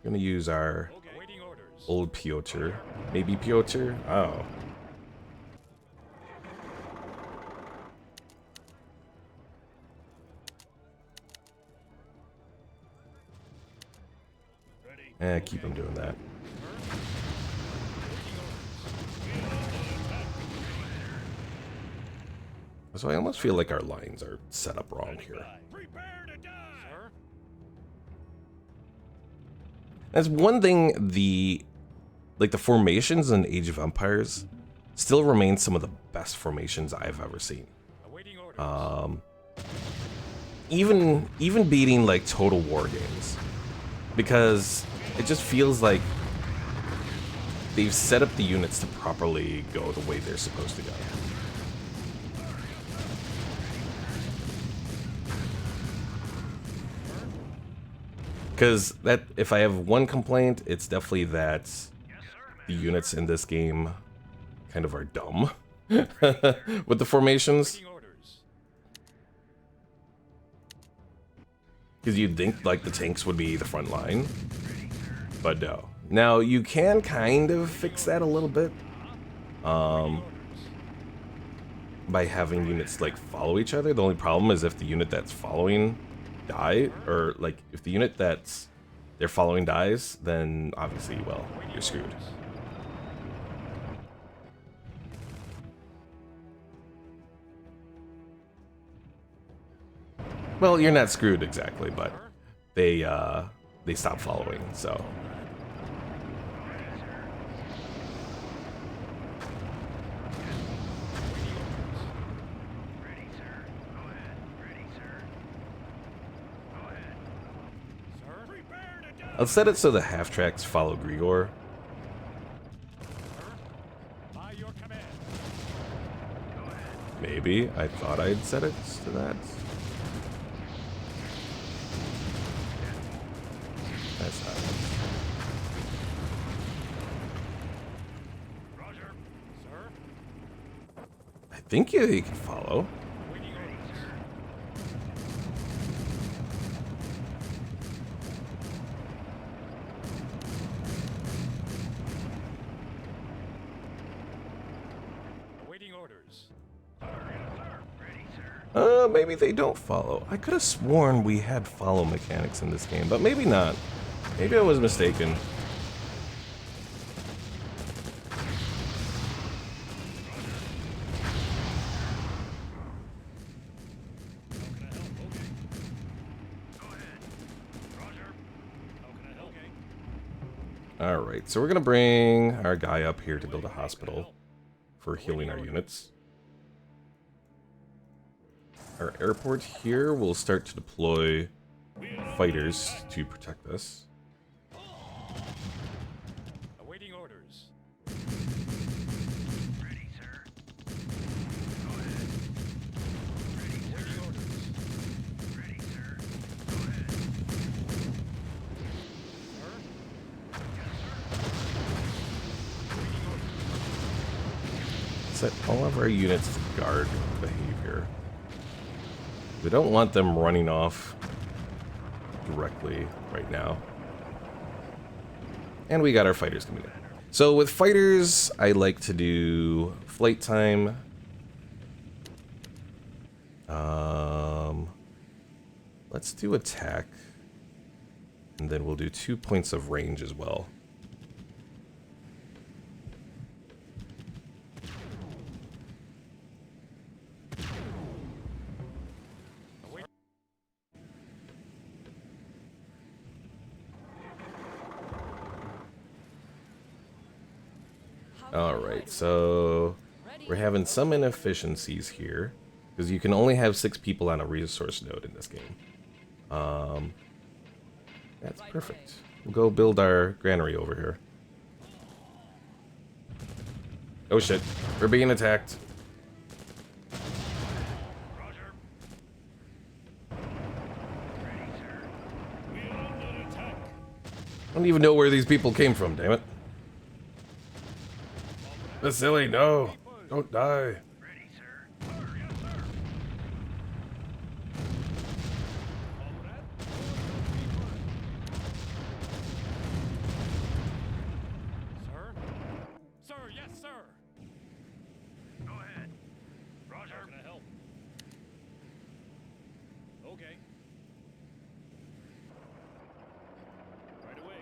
We're gonna use our Okay. Awaiting orders. old Piotr. Maybe Piotr? Oh. Ready. Keep him doing that. So I almost feel like our lines are set up wrong here. Prepare to die. Sir. That's one thing. The formations in Age of Empires still remain some of the best formations I've ever seen. Awaiting orders. Even beating like Total War games, because it just feels like they've set up the units to properly go the way they're supposed to go. Because that, if I have one complaint, it's definitely that the units in this game kind of are dumb with the formations. Awaiting orders. Because you'd think like the tanks would be the front line, but no. Now you can kind of fix that a little bit by having units like follow each other. The only problem is if the unit that's following or like if the unit that's they're following dies, then obviously, well, you're screwed. Well, you're not screwed exactly, but they stop following, so. I'll set it so the half tracks follow Grigor. By your command. Maybe. I thought I'd set it to that. That's not it. Roger. Sir. I think you can follow. Awaiting orders. Awaiting orders. Maybe they don't follow. I could have sworn we had follow mechanics in this game, but maybe not. Maybe I was mistaken. Alright, so we're gonna bring our guy up here to build a hospital for healing our units. Our airport here will start to deploy fighters to protect us. Awaiting orders. Set all of our units to guard behavior. We don't want them running off directly right now. And we got our fighters coming in. So with fighters, I like to do flight time. Let's do attack. And then we'll do 2 points of range as well. Alright, so we're having some inefficiencies here, because you can only have 6 people on a resource node in this game. That's perfect. We'll go build our granary over here. Oh shit, we're being attacked. I don't even know where these people came from, damn it. Vasily, no! Don't die. Sir? Sir, yes, sir. Go ahead. Roger. How can I help? Okay. Right away.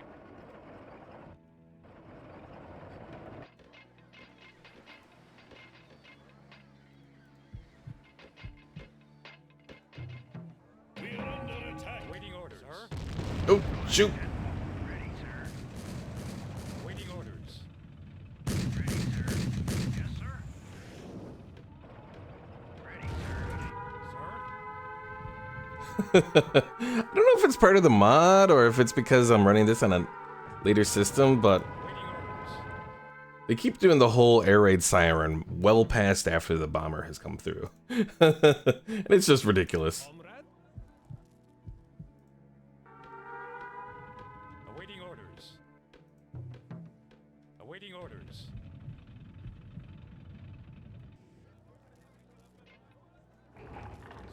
We are under attack. Waiting orders. Sir? Oh, shoot! I don't know if it's part of the mod or if it's because I'm running this on a later system, but they keep doing the whole air raid siren well past after the bomber has come through. And it's just ridiculous. Comrade? Awaiting orders. Awaiting orders.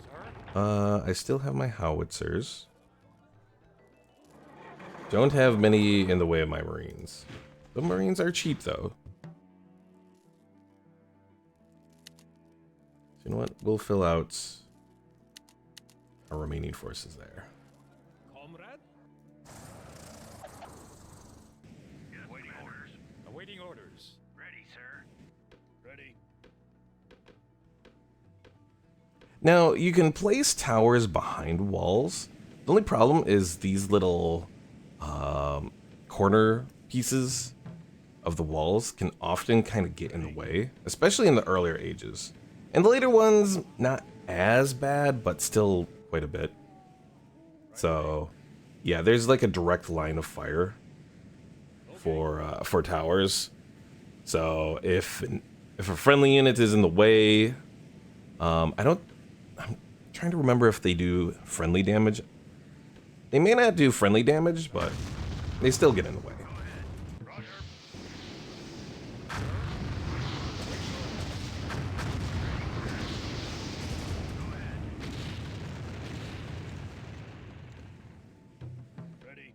Sir? I still have my howitzers. Don't have many in the way of my Marines. The Marines are cheap, though. So you know what? We'll fill out our remaining forces there. Comrade? Awaiting orders. Awaiting orders. Ready, sir. Ready. Now, you can place towers behind walls. The only problem is these little corner pieces of the walls can often kind of get in the way, especially in the earlier ages. And the later ones, not as bad, but still quite a bit. So, yeah, there's like a direct line of fire for towers. So if a friendly unit is in the way, I'm trying to remember if they do friendly damage. They may not do friendly damage, but they still get in the way. Ready.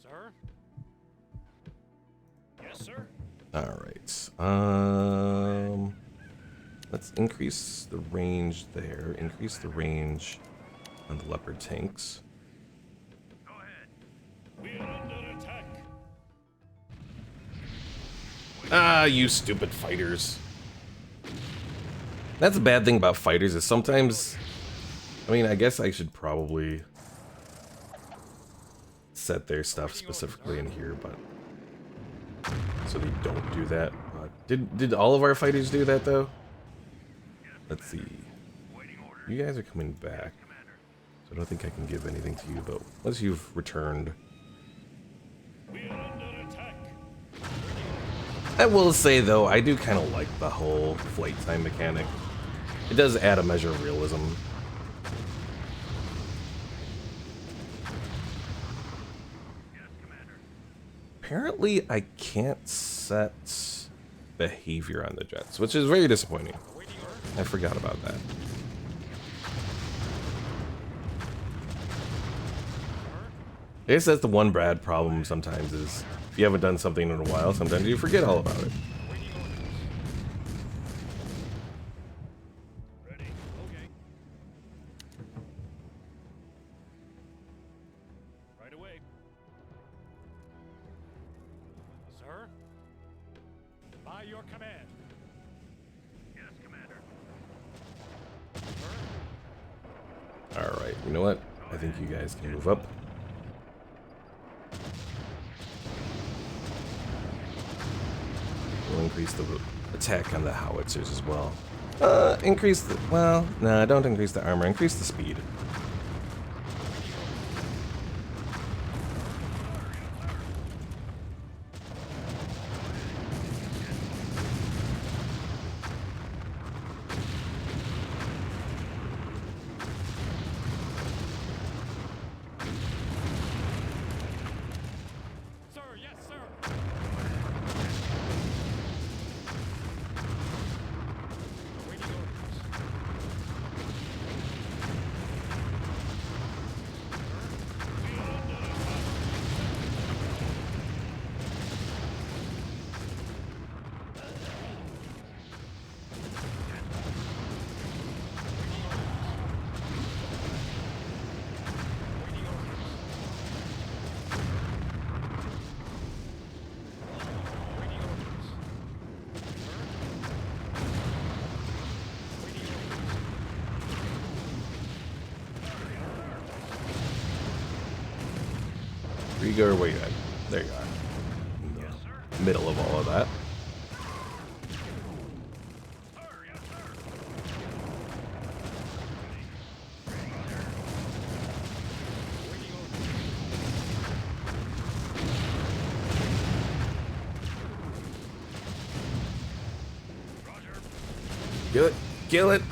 Sir? Yes, sir. All right. Let's increase the range there. Increase the range on the leopard tanks. Go ahead. We are under attack. Ah, you stupid fighters. That's a bad thing about fighters is sometimes, I mean, I guess I should probably set their stuff specifically in here, but so they don't do that. Did all of our fighters do that though? Let's see. You guys are coming back, so I don't think I can give anything to you. But once you've returned, We are under attack. I will say though, I do kind of like the whole flight time mechanic. It does add a measure of realism. Apparently, I can't set behavior on the jets, which is very disappointing. I forgot about that. I guess that's the one bad problem sometimes is if you haven't done something in a while, sometimes you forget all about it. Ready. Okay. Right away. Sir? By your command. Yes, Commander. Alright, you know what? I think you guys can move up. We'll increase the attack on the howitzers as well. Increase the... well, no, don't increase the armor. Increase the speed. Sir, yes, sir. Awaiting orders. Grigor, where you at? There you are. In the middle of all of that. Kill it! Kill it!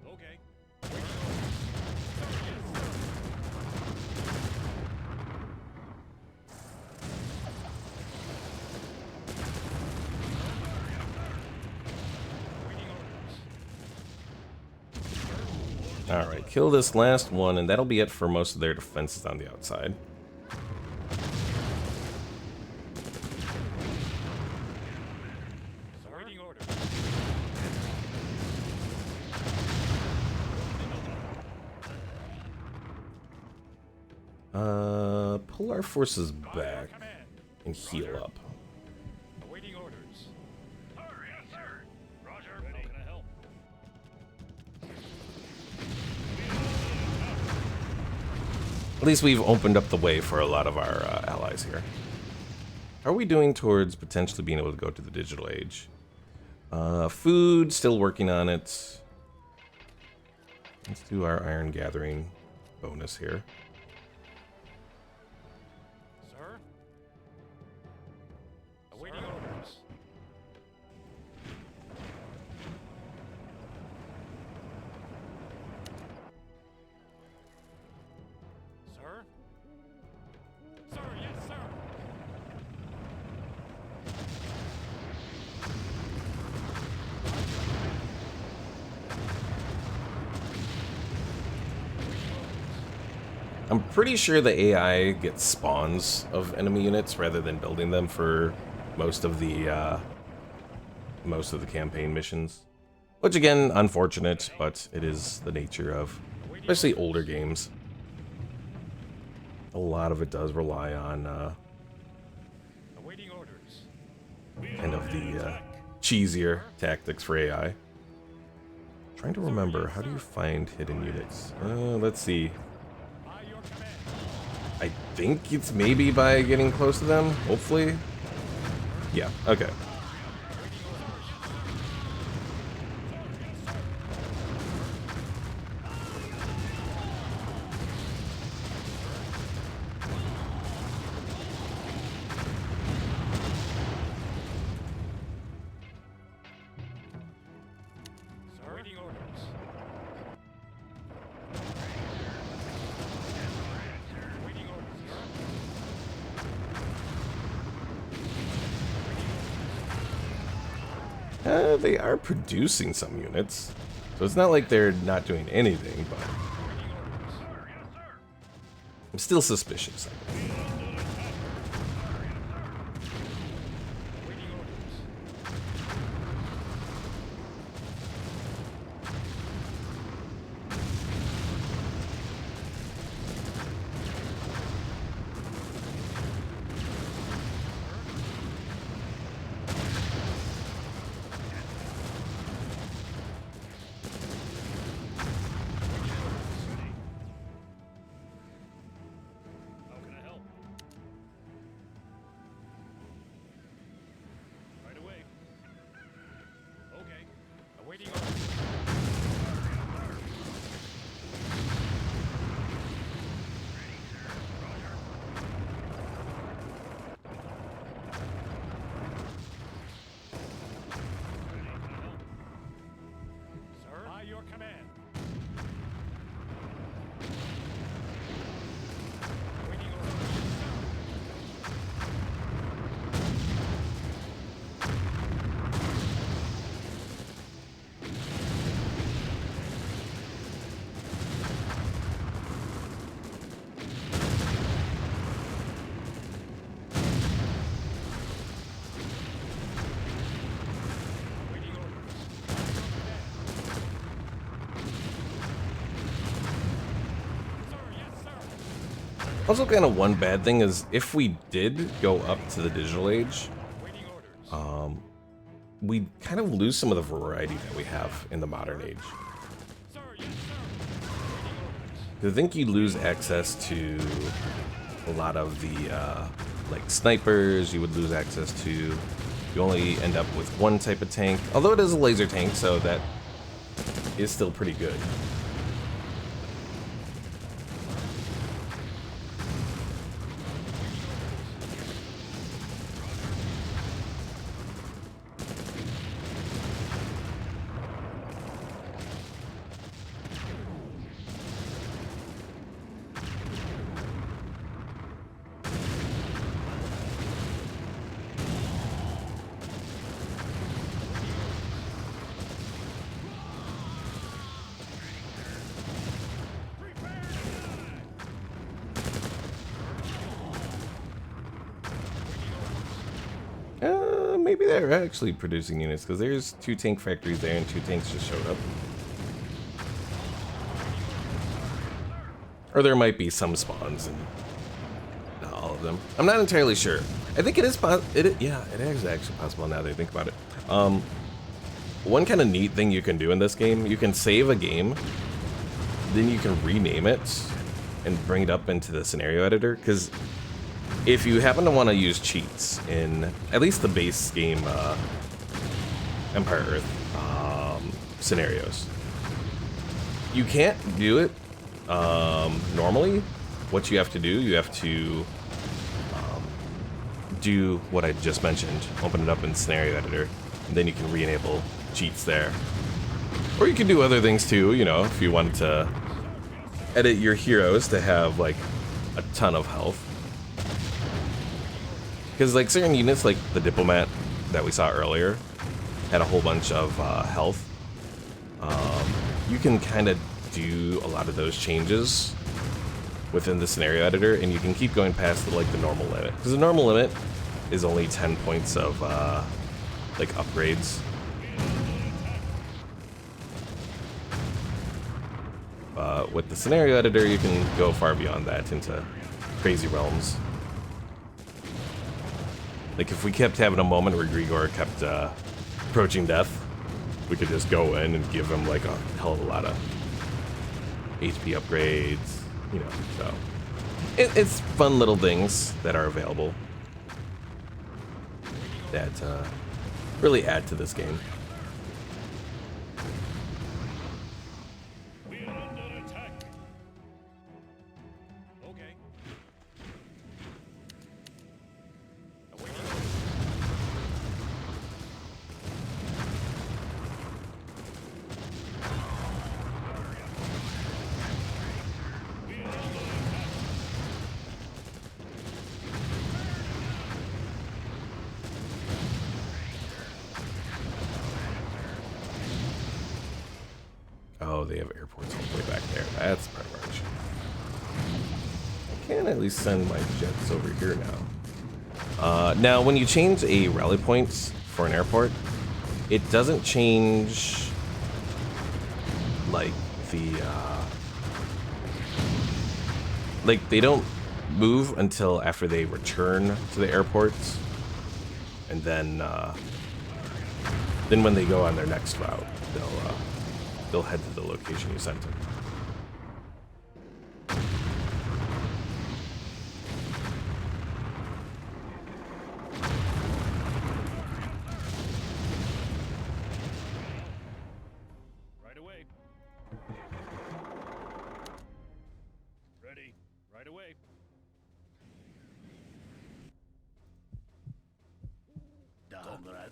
Okay. Alright, kill this last one, and that'll be it for most of their defenses on the outside. Awaiting orders. Pull our forces back and heal up. Awaiting orders. Sir, yes, sir. Roger. Ready. How can I help? At least we've opened up the way for a lot of our allies here. How are we doing towards potentially being able to go to the digital age? Food, still working on it. Let's do our iron gathering bonus here. Sir? Awaiting orders. Sir? Sir, yes, sir. I'm pretty sure the AI gets spawns of enemy units rather than building them for most of the campaign missions. Which again, unfortunate, but it is the nature of especially older games. A lot of it does rely on Awaiting orders. kind of the cheesier tactics for AI. Trying to remember, how do you find hidden units? Let's see. By your command. I think it's maybe by getting close to them, hopefully. Yeah, okay. Sir? Awaiting orders. Awaiting orders, sir. They are producing some units. So it's not like they're not doing anything, but I'm still suspicious. How can I help? Also, kind of one bad thing is if we did go up to the digital age, we kind of lose some of the variety that we have in the modern age. I think you lose access to a lot of the like snipers. You would lose access to. You only end up with one type of tank, although it is a laser tank, so that is still pretty good. Maybe they're actually producing units, because there's 2 tank factories there and 2 tanks just showed up. Or there might be some spawns and not all of them. I'm not entirely sure. I think it is yeah, it is actually possible now that I think about it. One kind of neat thing you can do in this game, you can save a game, then you can rename it and bring it up into the scenario editor, because if you happen to want to use cheats in at least the base game Empire Earth scenarios, you can't do it normally. What you have to do, you have to do what I just mentioned, open it up in scenario editor, and then you can re-enable cheats there. Or you can do other things too, you know, if you wanted to edit your heroes to have like a ton of health. Because like certain units, like the diplomat that we saw earlier, had a whole bunch of health. You can kind of do a lot of those changes within the scenario editor, and you can keep going past like the normal limit. Because the normal limit is only 10 points of like upgrades. With the scenario editor, you can go far beyond that into crazy realms. Like if we kept having a moment where Grigor kept approaching death, we could just go in and give him like a hell of a lot of HP upgrades, you know, so. It's fun little things that are available that really add to this game. We are under attack. Okay. Oh, they have airports all the way back there. That's part of our issue. I can at least send my jets over here now. Now, when you change a rally point for an airport, it doesn't change like the like they don't move until after they return to the airports, and then when they go on their next route, they'll head to the location you sent them. Right away. Ready. Right away. Comrade.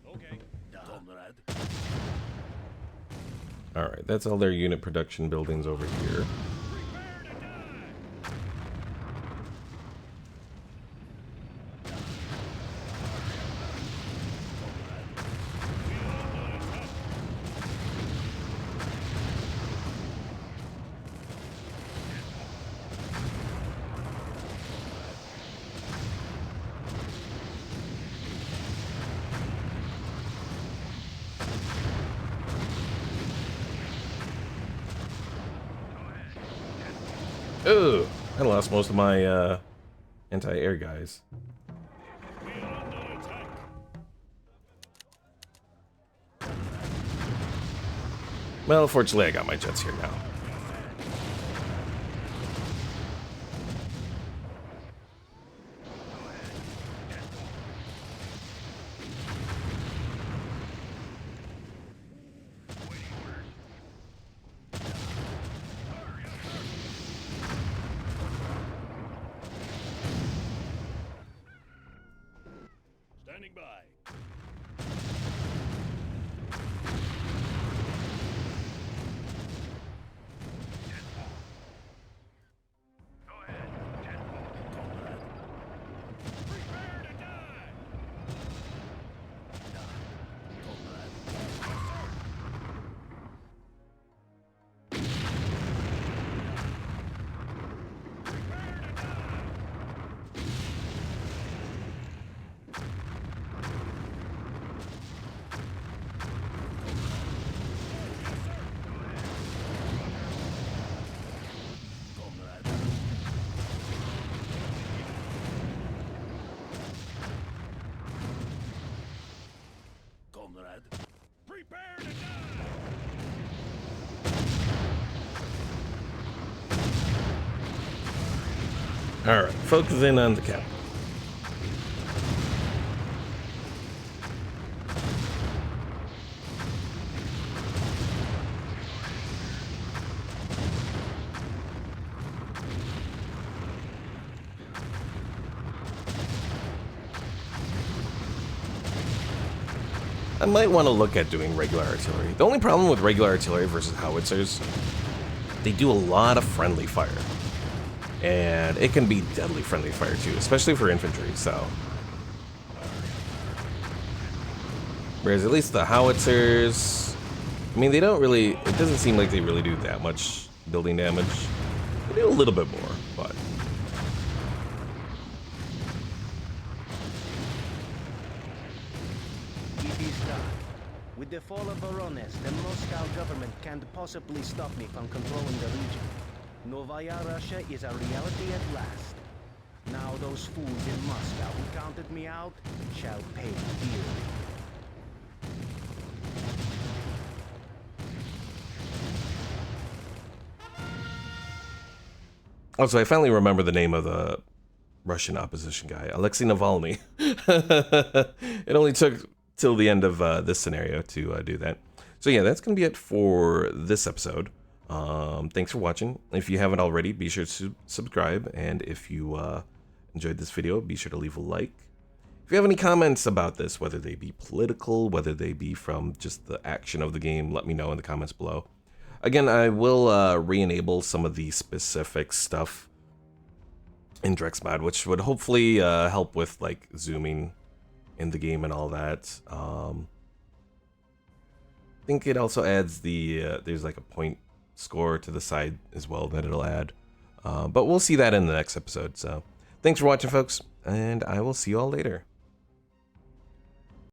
Okay. Comrade. All right, that's all their unit production buildings over here. Prepare to die. Oh, I lost most of my anti-air guys. We are under attack. Well, fortunately, I got my jets here now. Standing by. Prepare to die. Comrade. Prepare to die. All right, focus in on the cap. I might want to look at doing regular artillery. The only problem with regular artillery versus howitzers, they do a lot of friendly fire. And it can be deadly friendly fire too, especially for infantry, so. Whereas at least the howitzers, I mean, they don't really, it doesn't seem like they really do that much building damage. They do a little bit more, but. It is done. With the fall of Voronezh, the Moscow government can't possibly stop me from controlling the region. Novaya Russia is a reality at last. Now those fools in Moscow who counted me out shall pay dearly. Also, I finally remember the name of the Russian opposition guy, Alexei Navalny. It only took till the end of this scenario to do that. So yeah, that's going to be it for this episode. Thanks for watching. If you haven't already, be sure to subscribe. And if you enjoyed this video, be sure to leave a like. If you have any comments about this, whether they be political, whether they be from just the action of the game, let me know in the comments below. Again, I will re-enable some of the specific stuff in Drexmod, which would hopefully help with like zooming in the game and all that. I think it also adds the there's like a point score to the side as well that it'll add. But we'll see that in the next episode. So thanks for watching, folks, and I will see you all later.